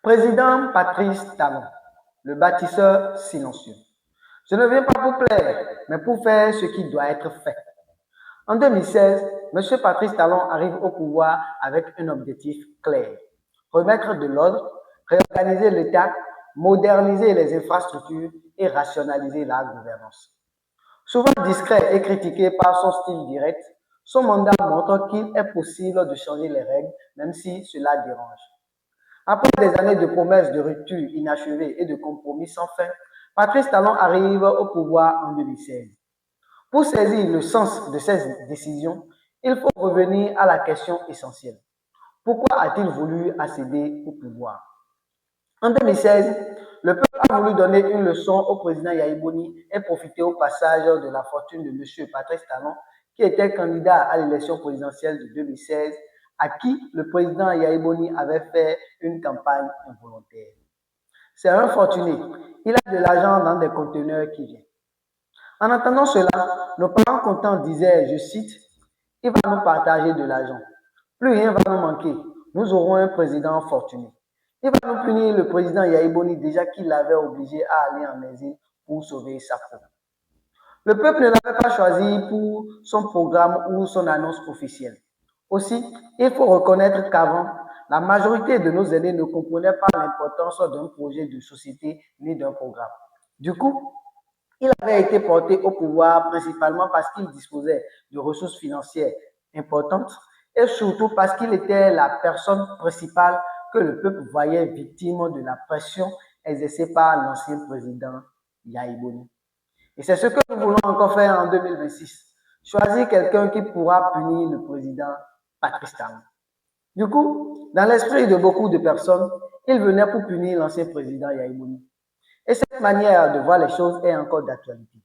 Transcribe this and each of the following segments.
Président Patrice Talon, le bâtisseur silencieux. Je ne viens pas pour plaire, mais pour faire ce qui doit être fait. En 2016, M. Patrice Talon arrive au pouvoir avec un objectif clair. Remettre de l'ordre, réorganiser l'État, moderniser les infrastructures et rationaliser la gouvernance. Souvent discret et critiqué par son style direct, son mandat montre qu'il est possible de changer les règles, même si cela dérange. Après des années de promesses de rupture inachevées et de compromis sans fin, Patrice Talon arrive au pouvoir en 2016. Pour saisir le sens de ces décisions, il faut revenir à la question essentielle. Pourquoi a-t-il voulu accéder au pouvoir? En 2016, le peuple a voulu donner une leçon au président Yahi Boni et profiter au passage de la fortune de M. Patrice Talon, qui était candidat à l'élection présidentielle de 2016, à qui le président Yahi Boni avait fait une campagne involontaire. C'est un fortuné. Il a de l'argent dans des conteneurs qui viennent. En entendant cela, nos parents contents disaient, je cite, « Il va nous partager de l'argent. Plus rien va nous manquer. Nous aurons un président fortuné. Il va nous punir le président Yahi Boni déjà qu'il l'avait obligé à aller en exil pour sauver sa peau. » Le peuple ne l'avait pas choisi pour son programme ou son annonce officielle. Aussi, il faut reconnaître qu'avant, la majorité de nos aînés ne comprenaient pas l'importance d'un projet de société ni d'un programme. Du coup, il avait été porté au pouvoir principalement parce qu'il disposait de ressources financières importantes et surtout parce qu'il était la personne principale que le peuple voyait victime de la pression exercée par l'ancien président Yahi Boni. Et c'est ce que nous voulons encore faire en 2026. Choisir quelqu'un qui pourra punir le président Patrice Talon. Du coup, dans l'esprit de beaucoup de personnes, il venait pour punir l'ancien président Yahi Boni. Et cette manière de voir les choses est encore d'actualité,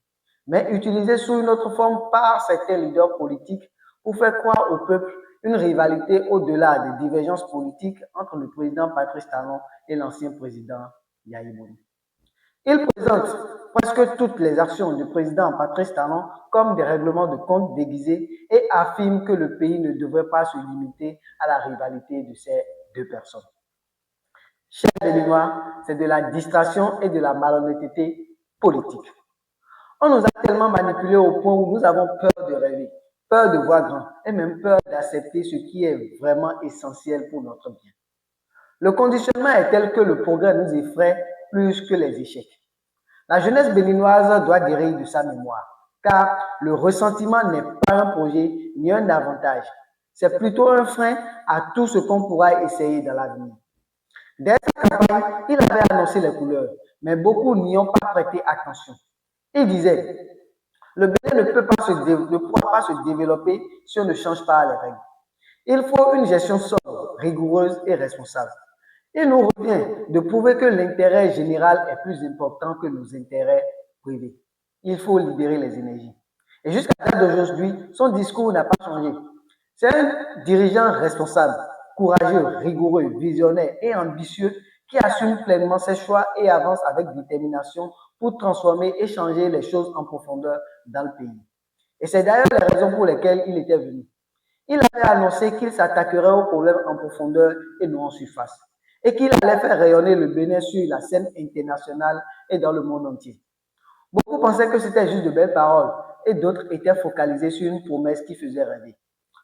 mais utilisée sous une autre forme par certains leaders politiques pour faire croire au peuple une rivalité au-delà des divergences politiques entre le président Patrice Talon et l'ancien président Yahi Boni. Il présente presque toutes les actions du président Patrice Talon comme des règlements de compte déguisés et affirme que le pays ne devrait pas se limiter à la rivalité de ces deux personnes. Chers Béninois, c'est de la distraction et de la malhonnêteté politique. On nous a tellement manipulés au point où nous avons peur de rêver, peur de voir grand et même peur d'accepter ce qui est vraiment essentiel pour notre bien. Le conditionnement est tel que le progrès nous effraie plus que les échecs. La jeunesse béninoise doit guérir de sa mémoire, car le ressentiment n'est pas un projet ni un avantage. C'est plutôt un frein à tout ce qu'on pourra essayer dans l'avenir. Dès sa campagne, il avait annoncé les couleurs, mais beaucoup n'y ont pas prêté attention. Il disait, le Bénin ne pourra pas se développer si on ne change pas les règles. Il faut une gestion sobre, rigoureuse et responsable. Il nous revient de prouver que l'intérêt général est plus important que nos intérêts privés. Il faut libérer les énergies. Et jusqu'à la date d'aujourd'hui, son discours n'a pas changé. C'est un dirigeant responsable, courageux, rigoureux, visionnaire et ambitieux qui assume pleinement ses choix et avance avec détermination pour transformer et changer les choses en profondeur dans le pays. Et c'est d'ailleurs les raisons pour lesquelles il était venu. Il avait annoncé qu'il s'attaquerait aux problèmes en profondeur et non en surface, et qu'il allait faire rayonner le Bénin sur la scène internationale et dans le monde entier. Beaucoup pensaient que c'était juste de belles paroles, et d'autres étaient focalisés sur une promesse qui faisait rêver.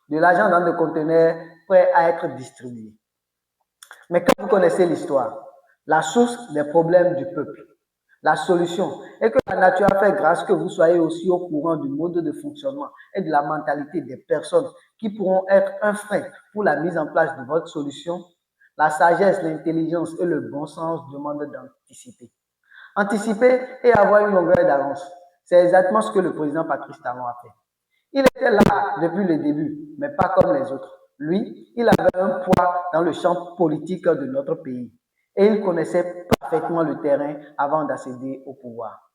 De l'argent dans des conteneurs prêts à être distribués. Mais quand vous connaissez l'histoire, la source des problèmes du peuple, la solution est que la nature a fait grâce que vous soyez aussi au courant du mode de fonctionnement et de la mentalité des personnes qui pourront être un frein pour la mise en place de votre solution. La sagesse, l'intelligence et le bon sens demandent d'anticiper. Anticiper et avoir une longueur d'avance, c'est exactement ce que le président Patrice Talon a fait. Il était là depuis le début, mais pas comme les autres. Lui, il avait un poids dans le champ politique de notre pays et il connaissait parfaitement le terrain avant d'accéder au pouvoir.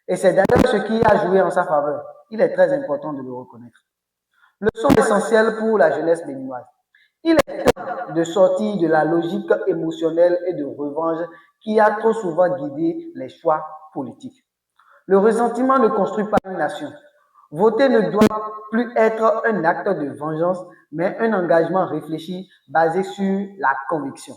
Et c'est d'ailleurs ce qui a joué en sa faveur. Il est très important de le reconnaître. Leçon essentielle pour la jeunesse béninoise. Il est temps de sortir de la logique émotionnelle et de revanche qui a trop souvent guidé les choix politiques. Le ressentiment ne construit pas une nation. Voter ne doit plus être un acte de vengeance, mais un engagement réfléchi basé sur la conviction.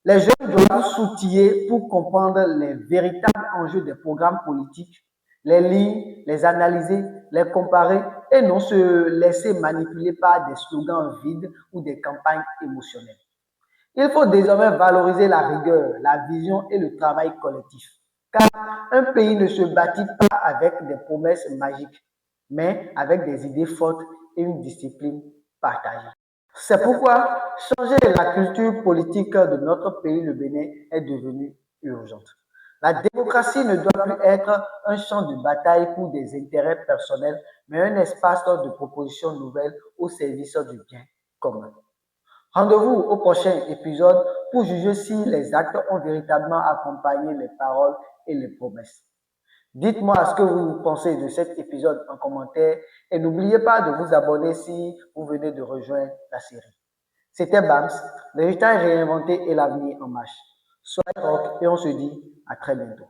Les jeunes doivent s'outiller pour comprendre les véritables enjeux des programmes politiques, les lire, les analyser, les comparer et non se laisser manipuler par des slogans vides ou des campagnes émotionnelles. Il faut désormais valoriser la rigueur, la vision et le travail collectif. Car un pays ne se bâtit pas avec des promesses magiques, mais avec des idées fortes et une discipline partagée. C'est pourquoi changer la culture politique de notre pays, le Bénin, est devenue urgente. La démocratie ne doit plus être un champ de bataille pour des intérêts personnels, mais un espace de propositions nouvelles au service du bien commun. Rendez-vous au prochain épisode pour juger si les actes ont véritablement accompagné les paroles et les promesses. Dites-moi ce que vous pensez de cet épisode en commentaire et n'oubliez pas de vous abonner si vous venez de rejoindre la série. C'était Bams, le résultat réinventé et l'avenir en marche. Soyez rock et on se dit à très bientôt.